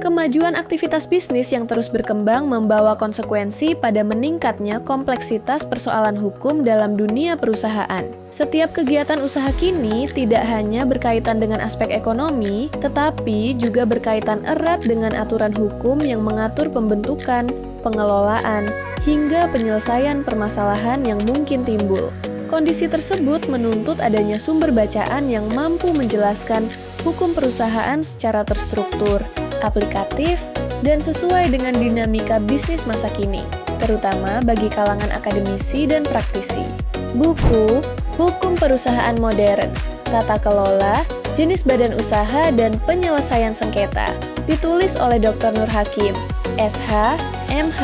Kemajuan aktivitas bisnis yang terus berkembang membawa konsekuensi pada meningkatnya kompleksitas persoalan hukum dalam dunia perusahaan. Setiap kegiatan usaha kini tidak hanya berkaitan dengan aspek ekonomi, tetapi juga berkaitan erat dengan aturan hukum yang mengatur pembentukan, pengelolaan, hingga penyelesaian permasalahan yang mungkin timbul. Kondisi tersebut menuntut adanya sumber bacaan yang mampu menjelaskan hukum perusahaan secara terstruktur, aplikatif, dan sesuai dengan dinamika bisnis masa kini, terutama bagi kalangan akademisi dan praktisi. Buku Hukum Perusahaan Modern, Tata Kelola, Jenis Badan Usaha, dan Penyelesaian Sengketa, ditulis oleh Dr. Nur Hakim, SH, MH,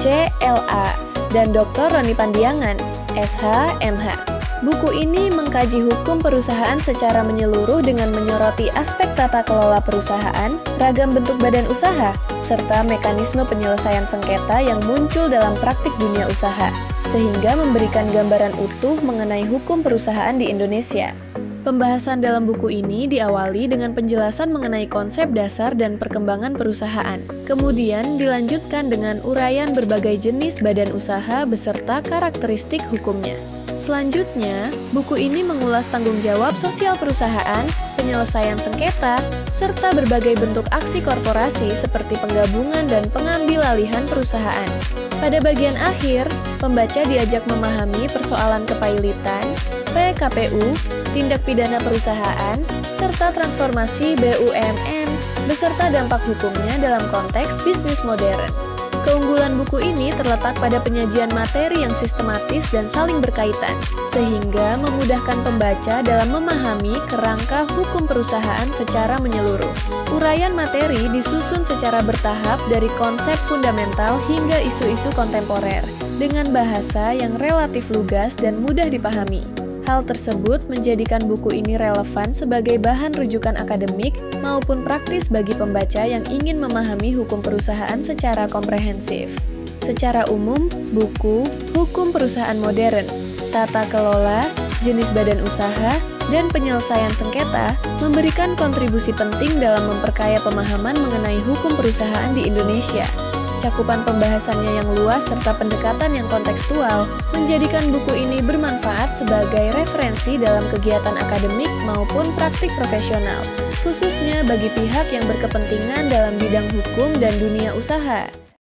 CLA, dan Dr. Roni Pandiangan, SH, MH. Buku ini mengkaji hukum perusahaan secara menyeluruh dengan menyoroti aspek tata kelola perusahaan, ragam bentuk badan usaha, serta mekanisme penyelesaian sengketa yang muncul dalam praktik dunia usaha, sehingga memberikan gambaran utuh mengenai hukum perusahaan di Indonesia. Pembahasan dalam buku ini diawali dengan penjelasan mengenai konsep dasar dan perkembangan perusahaan. Kemudian dilanjutkan dengan uraian berbagai jenis badan usaha beserta karakteristik hukumnya. Selanjutnya, buku ini mengulas tanggung jawab sosial perusahaan, penyelesaian sengketa, serta berbagai bentuk aksi korporasi seperti penggabungan dan pengambil alihan perusahaan. Pada bagian akhir, pembaca diajak memahami persoalan kepailitan, PKPU, tindak pidana perusahaan, serta transformasi BUMN, beserta dampak hukumnya dalam konteks bisnis modern. Keunggulan buku ini terletak pada penyajian materi yang sistematis dan saling berkaitan, sehingga memudahkan pembaca dalam memahami kerangka hukum perusahaan secara menyeluruh. Uraian materi disusun secara bertahap dari konsep fundamental hingga isu-isu kontemporer, dengan bahasa yang relatif lugas dan mudah dipahami. Hal tersebut menjadikan buku ini relevan sebagai bahan rujukan akademik maupun praktis bagi pembaca yang ingin memahami hukum perusahaan secara komprehensif. Secara umum, buku Hukum Perusahaan Modern, Tata Kelola, Jenis Badan Usaha, dan Penyelesaian Sengketa memberikan kontribusi penting dalam memperkaya pemahaman mengenai hukum perusahaan di Indonesia. Cakupan pembahasannya yang luas serta pendekatan yang kontekstual menjadikan buku ini bermanfaat sebagai referensi dalam kegiatan akademik maupun praktik profesional, khususnya bagi pihak yang berkepentingan dalam bidang hukum dan dunia usaha.